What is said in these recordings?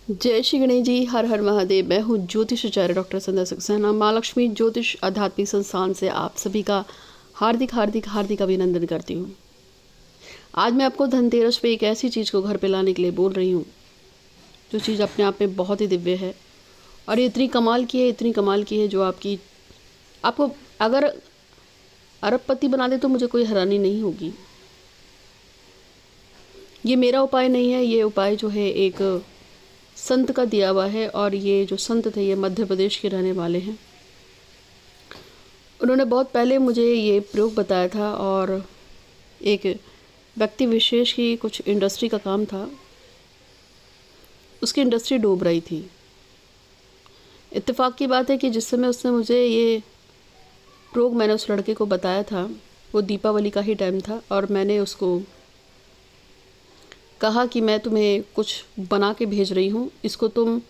जय श्री गणेश जी। हर हर महादेव। मैं हूँ ज्योतिष आचार्य डॉक्टर संध्या सक्सेना, माँ लक्ष्मी ज्योतिष आध्यात्मिक संस्थान से आप सभी का हार्दिक हार्दिक हार्दिक अभिनंदन करती हूँ। आज मैं आपको धनतेरस पे एक ऐसी चीज़ को घर पे लाने के लिए बोल रही हूँ जो चीज़ अपने आप में बहुत ही दिव्य है और ये इतनी कमाल की है, इतनी कमाल की है जो आपको अगर अरबपति बना दे तो मुझे कोई हैरानी नहीं होगी। ये मेरा उपाय नहीं है, ये उपाय जो है एक संत का दिया हुआ है और ये जो संत थे ये मध्य प्रदेश के रहने वाले हैं। उन्होंने बहुत पहले मुझे ये प्रयोग बताया था और एक व्यक्ति विशेष की कुछ इंडस्ट्री का काम था, उसकी इंडस्ट्री डूब रही थी। इत्तेफाक की बात है कि जिस समय उसने मुझे ये प्रयोग मैंने उस लड़के को बताया था वो दीपावली का ही टाइम था और मैंने उसको कहा कि मैं तुम्हें कुछ बना के भेज रही हूँ, इसको तुम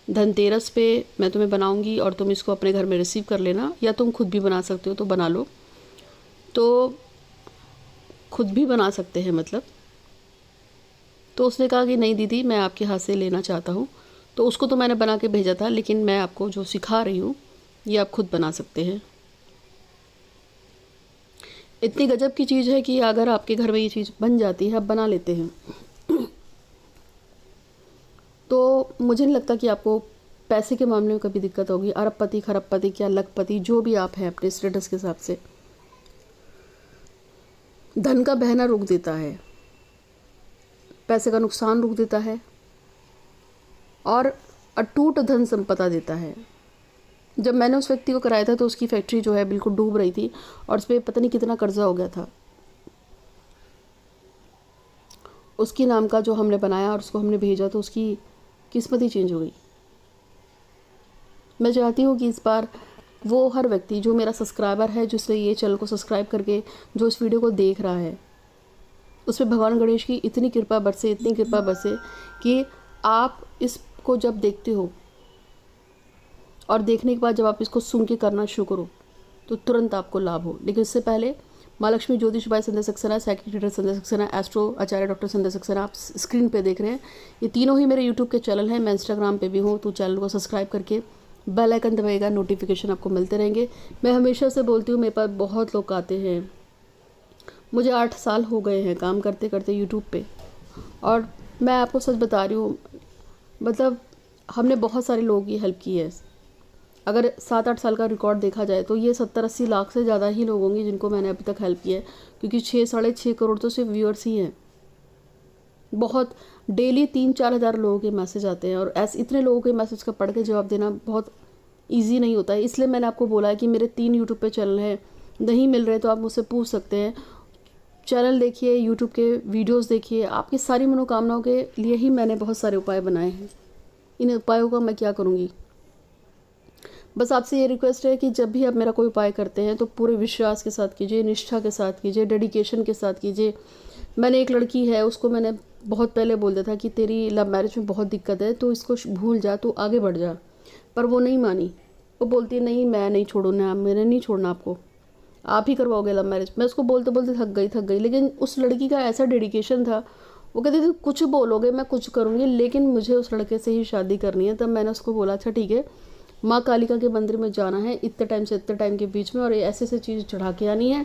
धनतेरस पे मैं तुम्हें बनाऊँगी और तुम इसको अपने घर में रिसीव कर लेना, या तुम खुद भी बना सकते हो तो बना लो। तो खुद भी बना सकते हैं मतलब। तो उसने कहा कि नहीं दीदी, मैं आपके हाथ से लेना चाहता हूँ। तो उसको तो मैंने बना के भेजा था, लेकिन मैं आपको जो सिखा रही हूँ ये आप खुद बना सकते हैं। इतनी गजब की चीज़ है कि अगर आपके घर में ये चीज़ बन जाती है, आप बना लेते हैं, तो मुझे नहीं लगता कि आपको पैसे के मामले में कभी दिक्कत होगी। अरबपति, खरबपति, क्या लखपति, जो भी आप हैं अपने स्टेटस के हिसाब से, धन का बहना रोक देता है, पैसे का नुकसान रोक देता है और अटूट धन संपदा देता है। जब मैंने उस व्यक्ति को कराया था तो उसकी फैक्ट्री जो है बिल्कुल डूब रही थी और उस पर पता नहीं कितना कर्जा हो गया था। उसके नाम का जो हमने बनाया और उसको हमने भेजा तो उसकी किस्मत ही चेंज हो गई। मैं चाहती हूँ कि इस बार वो हर व्यक्ति जो मेरा सब्सक्राइबर है, जिसने ये चैनल को सब्सक्राइब करके जो इस वीडियो को देख रहा है, उस पर भगवान गणेश की इतनी कृपा बरसे, इतनी कृपा बरसे कि आप इसको जब देखते हो और देखने के बाद जब आप इसको सुन के करना शुरू करो तो तुरंत आपको लाभ हो। लेकिन इससे पहले माँ लक्ष्मी ज्योतिष बाय संध्या सक्सेना, साइकिक रीडर संध्या सक्सेना, एस्ट्रो आचार्य डॉक्टर संध्या सक्सेना, आप स्क्रीन पे देख रहे हैं, ये तीनों ही मेरे यूट्यूब के चैनल हैं। मैं इंस्टाग्राम पे भी हूँ, तो चैनल को सब्सक्राइब करके बेल आइकन दबाइएगा, नोटिफिकेशन आपको मिलते रहेंगे। मैं हमेशा से बोलती हूँ, मेरे पास बहुत लोग आते हैं, मुझे 8 साल हो गए हैं काम करते करते यूट्यूब पे, और मैं आपको सच बता रही हूँ, मतलब हमने बहुत सारे लोगों की हेल्प की है। अगर 7-8 साल का रिकॉर्ड देखा जाए तो ये 70-80 लाख से ज़्यादा ही लोग होंगे जिनको मैंने अभी तक हेल्प किया है, क्योंकि 6-6.5 करोड़ तो सिर्फ व्यूअर्स ही हैं। बहुत डेली 3-4 हज़ार लोगों के मैसेज आते हैं और ऐसे इतने लोगों के मैसेज का पढ़ के जवाब देना बहुत ईजी नहीं होता है। इसलिए मैंने आपको बोला है कि मेरे 3 यूट्यूब पे चैनल हैं, नहीं मिल रहे तो आप मुझसे पूछ सकते हैं। चैनल देखिए, यूट्यूब के वीडियोज़ देखिए, आपकी सारी मनोकामनाओं के लिए ही मैंने बहुत सारे उपाय बनाए हैं। इन उपायों का मैं क्या करूँगी, बस आपसे ये रिक्वेस्ट है कि जब भी आप मेरा कोई उपाय करते हैं तो पूरे विश्वास के साथ कीजिए, निष्ठा के साथ कीजिए, डेडिकेशन के साथ कीजिए। मैंने एक लड़की है, उसको मैंने बहुत पहले बोल दिया था कि तेरी लव मैरिज में बहुत दिक्कत है, तो इसको भूल जा, तो आगे बढ़ जा, पर वो नहीं मानी। वो बोलती है नहीं मैं नहीं छोड़ूंगा, मैंने नहीं छोड़ना आपको, आप ही करवाओगे लव मैरिज। मैं उसको बोलते बोलते थक गई। लेकिन उस लड़की का ऐसा डेडिकेशन था, वो कहती थी कुछ बोलोगे मैं कुछ करूँगी, लेकिन मुझे उस लड़के से ही शादी करनी है। तब मैंने उसको बोला अच्छा ठीक है, माँ कालिका के मंदिर में जाना है इतने टाइम से इतने टाइम के बीच में, और ये ऐसे चीज़ चढ़ा के आनी है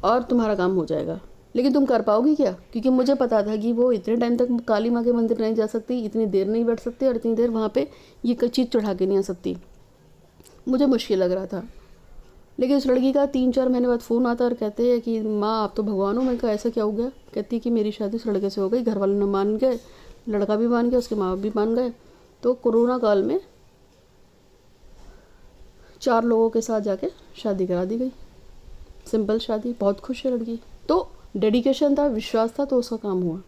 और तुम्हारा काम हो जाएगा। लेकिन तुम कर पाओगी क्या, क्योंकि मुझे पता था कि वो इतने टाइम तक काली माँ के मंदिर नहीं जा सकती, इतनी देर नहीं बैठ सकती और इतनी देर वहाँ पे ये चीज़ चढ़ा के नहीं आ सकती। मुझे मुश्किल लग रहा था। लेकिन उस लड़की का 3-4 महीने बाद फ़ोन आता और कहते हैं कि माँ आप तो भगवान हो। मैंने कहा ऐसा क्या हो गया? कहती है कि मेरी शादी उस लड़के से हो गई, घर वालों ने मान गए, लड़का भी मान गया, उसके माँ बाप भी मान गए। तो कोरोना काल में 4 लोगों के साथ जाके शादी करा दी गई, सिंपल शादी। बहुत खुश है लड़की। तो डेडिकेशन था, विश्वास था, तो उसका काम हुआ।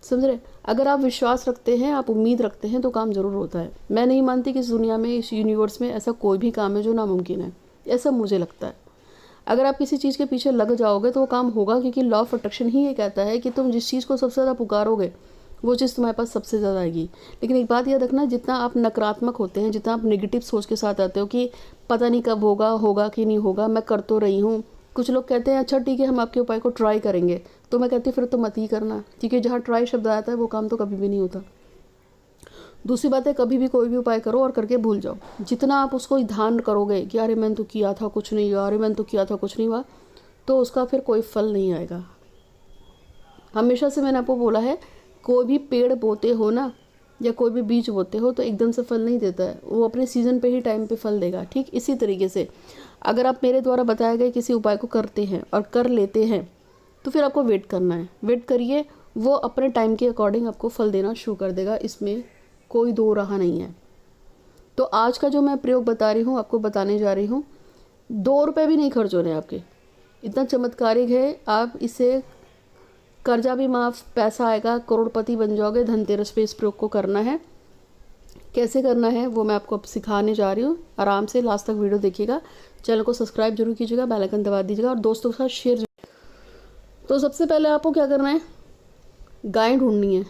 समझ रहे? अगर आप विश्वास रखते हैं, आप उम्मीद रखते हैं तो काम ज़रूर होता है। मैं नहीं मानती कि इस दुनिया में, इस यूनिवर्स में ऐसा कोई भी काम है जो नामुमकिन है, ऐसा मुझे लगता है। अगर आप किसी चीज़ के पीछे लग जाओगे तो वो काम होगा, क्योंकि लॉ ऑफ अट्रैक्शन ही ये कहता है कि तुम जिस चीज़ को सबसे ज़्यादा पुकारोगे वो चीज़ तुम्हारे पास सबसे ज़्यादा आएगी। लेकिन एक बात याद रखना, जितना आप नकारात्मक होते हैं, जितना आप नेगेटिव सोच के साथ आते हो कि पता नहीं कब होगा कि नहीं होगा, मैं कर तो रही हूँ। कुछ लोग कहते हैं अच्छा ठीक है हम आपके उपाय को ट्राई करेंगे, तो मैं कहती हूँ फिर तो मत ही करना, क्योंकि जहाँ ट्राई शब्द आता है वो काम तो कभी भी नहीं होता। दूसरी बात है, कभी भी कोई भी उपाय करो और करके भूल जाओ। जितना आप उसको ध्यान करोगे कि अरे मैंने तो किया था कुछ नहीं हुआ, अरे मैंने तो किया था कुछ नहीं हुआ, तो उसका फिर कोई फल नहीं आएगा। हमेशा से मैंने आपको बोला है, कोई भी पेड़ बोते हो ना या कोई भी बीज बोते हो तो एकदम से फल नहीं देता है, वो अपने सीज़न पे ही टाइम पे फल देगा। ठीक इसी तरीके से अगर आप मेरे द्वारा बताए गए किसी उपाय को करते हैं और कर लेते हैं तो फिर आपको वेट करना है। वेट करिए, वो अपने टाइम के अकॉर्डिंग आपको फल देना शुरू कर देगा, इसमें कोई दो राह नहीं है। तो आज का जो मैं प्रयोग बता रही हूँ, आपको बताने जा रही हूँ, 2 रुपये भी नहीं खर्च हो रहे आपके, इतना चमत्कारिक है। आप इसे कर्जा भी माफ़, पैसा आएगा, करोड़पति बन जाओगे। धनतेरस पे इस प्रयोग को करना है। कैसे करना है वो मैं आपको अब सिखाने जा रही हूँ। आराम से लास्ट तक वीडियो देखिएगा। चैनल को सब्सक्राइब जरूर कीजिएगा, बेल आइकन दबा दीजिएगा और दोस्तों के साथ शेयर। तो सबसे पहले आपको क्या करना है, गाय ढूंढनी है।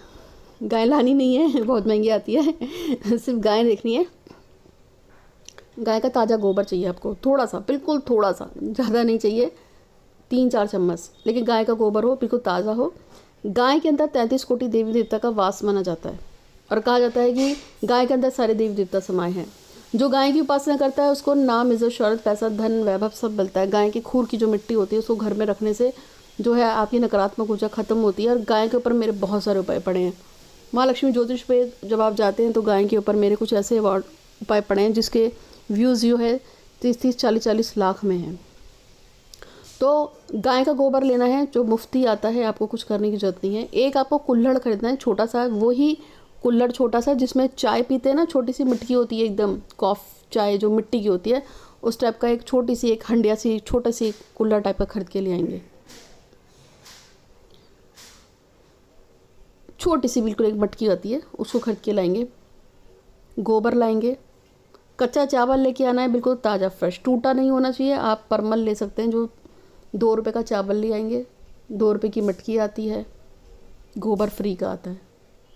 गाय लानी नहीं है, बहुत महंगी आती है सिर्फ गाय देखनी है। गाय का ताज़ा गोबर चाहिए आपको, थोड़ा सा, बिल्कुल थोड़ा सा, ज़्यादा नहीं चाहिए, 3-4 चम्मच, लेकिन गाय का गोबर हो, बिल्कुल ताज़ा हो। गाय के अंदर 33 कोटि देवी देवता का वास माना जाता है और कहा जाता है कि गाय के अंदर सारे देवी देवता समाये हैं। जो गाय की उपासना करता है उसको नाम, इज्जत, शौहरत, पैसा, धन, वैभव सब मिलता है। गाय की खूर की जो मिट्टी होती है उसको घर में रखने से जो है आपकी नकारात्मक ऊर्जा खत्म होती है। और गाय के ऊपर मेरे बहुत सारे उपाय पड़े हैं। माँ लक्ष्मी ज्योतिष पे जब आप जाते हैं तो गाय के ऊपर मेरे कुछ ऐसे उपाय पड़े हैं जिसके व्यूज़ जो है 30-30, 40-40 लाख में हैं। तो गाय का गोबर लेना है जो मुफ्ती आता है, आपको कुछ करने की ज़रूरत नहीं है। एक आपको कुल्हड़ खरीदना है, छोटा सा, वही कुल्हड़ छोटा सा जिसमें चाय पीते हैं ना, छोटी सी मटकी होती है एकदम, चाय जो मिट्टी की होती है उस टाइप का, एक छोटी सी, एक हंडिया सी, छोटा सी कुल्हड़ टाइप का खरीद के ले आएंगे। छोटी सी बिल्कुल एक मटकी होती है, उसको खरीद के लाएंगे। गोबर लाएंगे। कच्चा चावल लेके आना है, बिल्कुल ताज़ा फ्रेश, टूटा नहीं होना चाहिए। आप परमल ले सकते हैं, जो 2 रुपये का चावल ले आएंगे। 2 रुपये की मटकी आती है, गोबर फ्री का आता है।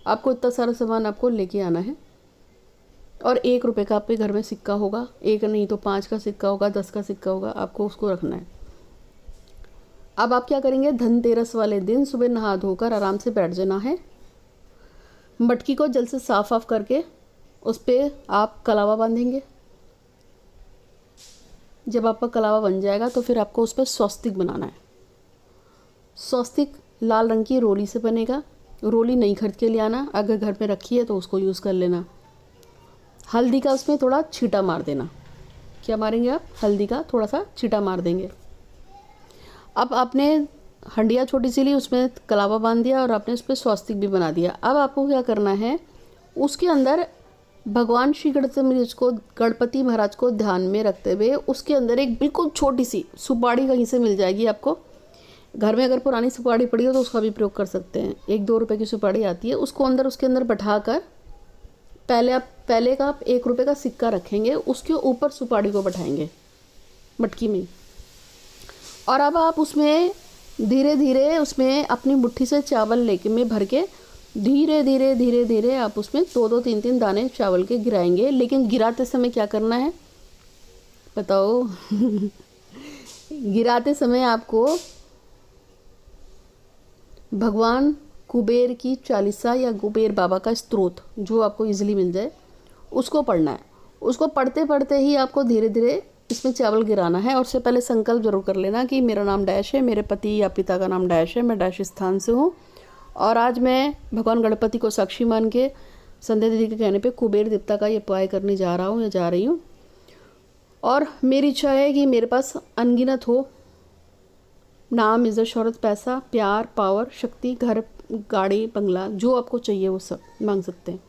आपको इतना सारा सामान आपको लेके आना है। और 1 रुपये का आपके घर में सिक्का होगा, एक नहीं तो 5 का सिक्का होगा, 10 का सिक्का होगा, आपको उसको रखना है। अब आप क्या करेंगे, धनतेरस वाले दिन सुबह नहा धोकर आराम से बैठ जाना है। मटकी को जल से साफ करके उस पर आप कलावा बांधेंगे। जब आपका कलावा बन जाएगा तो फिर आपको उस पर स्वस्तिक बनाना है। स्वस्तिक लाल रंग की रोली से बनेगा। रोली नहीं खरीद के ले आना, अगर घर में रखी है तो उसको यूज़ कर लेना। हल्दी का उसमें थोड़ा छींटा मार देना। क्या मारेंगे आप, हल्दी का थोड़ा सा छींटा मार देंगे। अब आपने हंडिया छोटी सी ली, उसमें कलावा बांध दिया और आपने उस पर स्वस्तिक भी बना दिया। अब आपको क्या करना है, उसके अंदर भगवान श्री गणपति महाराज को ध्यान में रखते हुए उसके अंदर एक बिल्कुल छोटी सी सुपारी कहीं से मिल जाएगी आपको। घर में अगर पुरानी सुपारी पड़ी हो तो उसका भी प्रयोग कर सकते हैं। 1-2 रुपये की सुपारी आती है, उसको उसके अंदर बैठाकर पहले का आप 1 रुपये का सिक्का रखेंगे, उसके ऊपर सुपारी को बैठाएंगे मटकी में। और अब आप उसमें धीरे धीरे उसमें अपनी मुट्ठी से चावल लेके में भर के धीरे धीरे आप उसमें 2-2, 3-3 दाने चावल के गिराएंगे। लेकिन गिराते समय क्या करना है बताओ गिराते समय आपको भगवान कुबेर की चालीसा या कुबेर बाबा का स्तोत्र जो आपको इजीली मिल जाए उसको पढ़ना है। उसको पढ़ते पढ़ते ही आपको धीरे धीरे इसमें चावल गिराना है। और उससे पहले संकल्प जरूर कर लेना कि मेरा नाम डैश है, मेरे पति या पिता का नाम डैश है, मैं डैश स्थान से हूँ और आज मैं भगवान गणपति को साक्षी मान के संध्या दीदी के कहने पे कुबेर देवता का ये उपाय करने जा रहा हूँ या जा रही हूँ। और मेरी इच्छा है कि मेरे पास अनगिनत हो नाम, इज्जत, शौहरत, पैसा, प्यार, पावर, शक्ति, घर, गाड़ी, बंगला, जो आपको चाहिए वो सब मांग सकते हैं।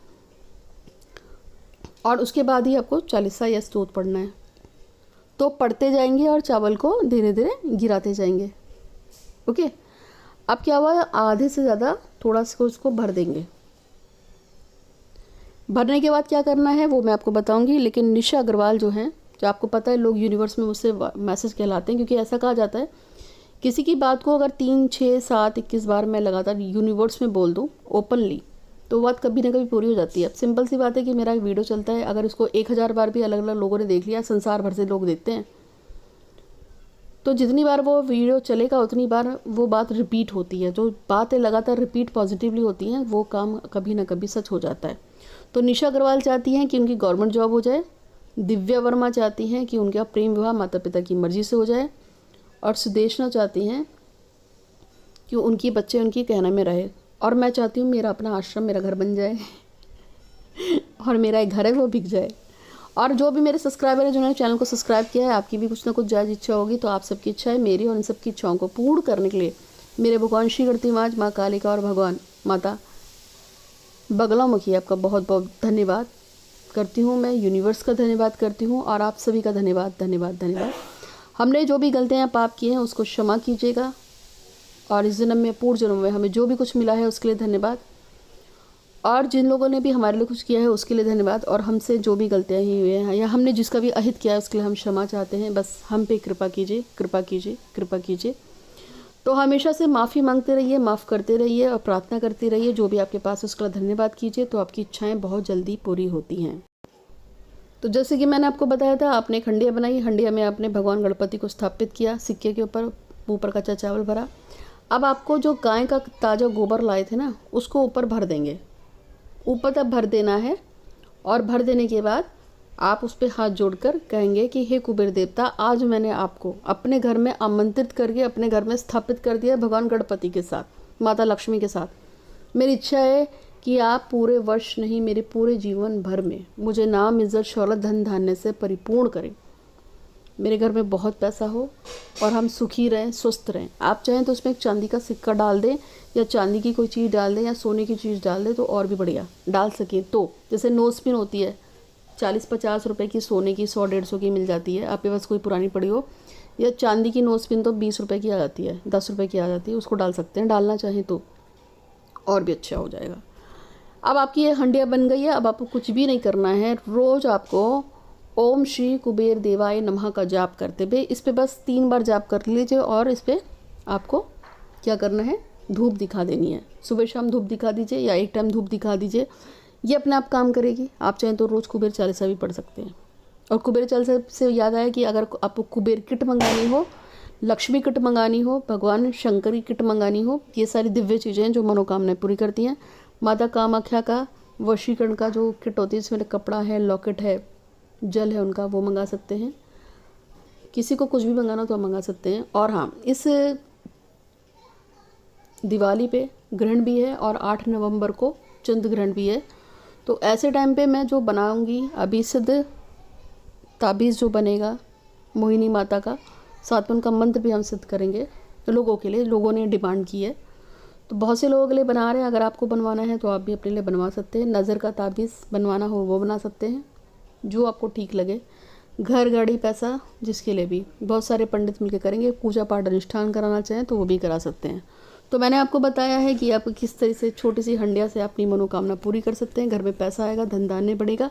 और उसके बाद ही आपको चालीसा या स्तोत्र पढ़ना है। तो पढ़ते जाएंगे और चावल को धीरे धीरे गिराते जाएंगे। ओके, अब क्या हुआ, आधे से ज़्यादा थोड़ा सा उसको भर देंगे। भरने के बाद क्या करना है वो मैं आपको बताऊंगी। लेकिन निशा अग्रवाल जो हैं, जो आपको पता है लोग यूनिवर्स में मुझसे मैसेज कहलाते हैं, क्योंकि ऐसा कहा जाता है किसी की बात को अगर 3, 6, 7, 21 बार मैं लगातार यूनिवर्स में बोल दूँ ओपनली तो बात कभी ना कभी पूरी हो जाती है। अब सिंपल सी बात है कि मेरा एक वीडियो चलता है, अगर इसको 1000 बार भी अलग अलग लोगों ने देख लिया, संसार भर से लोग देखते हैं, तो जितनी बार वो वीडियो चलेगा उतनी बार वो बात रिपीट होती है। जो बातें लगातार रिपीट पॉजिटिवली होती हैं वो काम कभी ना कभी सच हो जाता है। तो निशा अग्रवाल चाहती हैं कि उनकी गवर्नमेंट जॉब हो जाए, दिव्या वर्मा चाहती हैं कि उनका प्रेम विवाह माता पिता की मर्ज़ी से हो जाए, और सुदेशना चाहती हैं कि उनकी बच्चे उनकी कहने में रहे, और मैं चाहती हूँ मेरा अपना आश्रम, मेरा घर बन जाए और मेरा एक घर है वो बिक जाए। और जो भी मेरे सब्सक्राइबर है जिन्होंने चैनल को सब्सक्राइब किया है, आपकी भी कुछ ना कुछ जायज़ इच्छा होगी, तो आप सबकी इच्छा है मेरी और इन सबकी इच्छाओं को पूर्ण करने के लिए मेरे भगवान श्री गणतिमाज, माँ कालिका और भगवान माता बगलामुखी आपका बहुत बहुत धन्यवाद करती हूँ। मैं यूनिवर्स का धन्यवाद करती हूँ और आप सभी का धन्यवाद धन्यवाद धन्यवाद। हमने जो भी गलतियाँ पाप किए हैं उसको क्षमा कीजिएगा, और इस जन्म में पूर्व जन्म में हमें जो भी कुछ मिला है उसके लिए धन्यवाद, और जिन लोगों ने भी हमारे लिए कुछ किया है उसके लिए धन्यवाद, और हमसे जो भी गलतियाँ ही हुई हैं या हमने जिसका भी अहित किया है उसके लिए हम क्षमा चाहते हैं। बस हम पे कृपा कीजिए, कृपा कीजिए, कृपा कीजिए। तो हमेशा से माफ़ी मांगते रहिए, माफ़ करते रहिए और प्रार्थना करते रहिए। जो भी आपके पास उसका धन्यवाद कीजिए, तो आपकी इच्छाएँ बहुत जल्दी पूरी होती हैं। तो जैसे कि मैंने आपको बताया था, आपने एक हंडिया बनाई, हंडिया में आपने भगवान गणपति को स्थापित किया, सिक्के के ऊपर कच्चा चावल भरा। अब आपको जो गाय का ताज़ा गोबर लाए थे ना, उसको ऊपर भर देंगे, ऊपर तक भर देना है। और भर देने के बाद आप उस पर हाथ जोड़कर कहेंगे कि हे कुबेर देवता, आज मैंने आपको अपने घर में आमंत्रित करके अपने घर में स्थापित कर दिया भगवान गणपति के साथ, माता लक्ष्मी के साथ। मेरी इच्छा है कि आप पूरे वर्ष नहीं, मेरे पूरे जीवन भर में मुझे नाम, इज्जत, शौहरत, धन धान्य से परिपूर्ण करें। मेरे घर में बहुत पैसा हो और हम सुखी रहें, स्वस्थ रहें। आप चाहें तो उसमें एक चांदी का सिक्का डाल दें, या चांदी की कोई चीज़ डाल दें, या सोने की चीज़ डाल दें तो और भी बढ़िया। डाल सकें तो जैसे नोज पिन होती है 40-50 रुपए की, सोने की 100-150 की मिल जाती है, आपके पास कोई पुरानी पड़ी हो, या चांदी की नोज पिन तो 20 रुपये की आ जाती है, 10 रुपये की आ जाती है, उसको डाल सकते हैं। डालना चाहें तो और भी अच्छा हो जाएगा। अब आपकी ये हंडिया बन गई है। अब आपको कुछ भी नहीं करना है। रोज़ आपको ओम श्री कुबेर देवाय नमः का जाप करते हुए इस पे बस 3 बार जाप कर लीजिए, और इस पे आपको क्या करना है, धूप दिखा देनी है। सुबह शाम धूप दिखा दीजिए या एक टाइम धूप दिखा दीजिए, ये अपने आप काम करेगी। आप चाहें तो रोज़ कुबेर चालीसा भी पढ़ सकते हैं। और कुबेर चालीसा से याद आया कि अगर आपको कुबेर किट मंगानी हो, लक्ष्मी किट मंगानी हो, भगवान शंकर की किट मंगानी हो, ये सारी दिव्य चीज़ें हैं जो मनोकामनाएं पूरी करती हैं। माता कामाख्या का वशीकरण का जो किट होती है, इसमें कपड़ा है, लॉकेट है, जल है उनका, वो मंगा सकते हैं। किसी को कुछ भी मंगाना तो मंगा सकते हैं। और हाँ, इस दिवाली पे ग्रहण भी है और 8 नवंबर को चंद्र ग्रहण भी है। तो ऐसे टाइम पे मैं जो बनाऊंगी अभी सिद्ध ताबीज़ जो बनेगा मोहिनी माता का, साथ में उनका मंत्र भी हम सिद्ध करेंगे लोगों के लिए। लोगों ने डिमांड की है तो बहुत से लोगों के लिए बना रहे हैं। अगर आपको बनवाना है तो आप भी अपने लिए बनवा सकते हैं। नज़र का ताबीज़ बनवाना हो वो बना सकते हैं, जो आपको ठीक लगे। घर, गाड़ी, पैसा, जिसके लिए भी बहुत सारे पंडित मिलकर करेंगे। पूजा पाठ अनुष्ठान कराना चाहें तो वो भी करा सकते हैं। तो मैंने आपको बताया है कि आप किस तरह से छोटी सी हंडिया से अपनी मनोकामना पूरी कर सकते हैं। घर में पैसा आएगा, धन धान्य बढ़ेगा।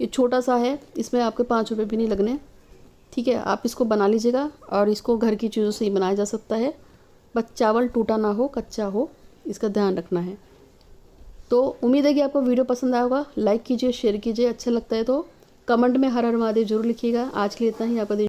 ये छोटा सा है, इसमें आपके 5 रुपये भी नहीं लगने। ठीक है, आप इसको बना लीजिएगा और इसको घर की चीज़ों से ही बनाया जा सकता है। बस चावल टूटा ना हो, कच्चा हो, इसका ध्यान रखना है। तो उम्मीद है कि आपको वीडियो पसंद आया होगा। लाइक कीजिए, शेयर कीजिए। अच्छा लगता है तो कमेंट में हर हर महादेव जरूर लिखिएगा। आज के लिए इतना ही। आपका दिन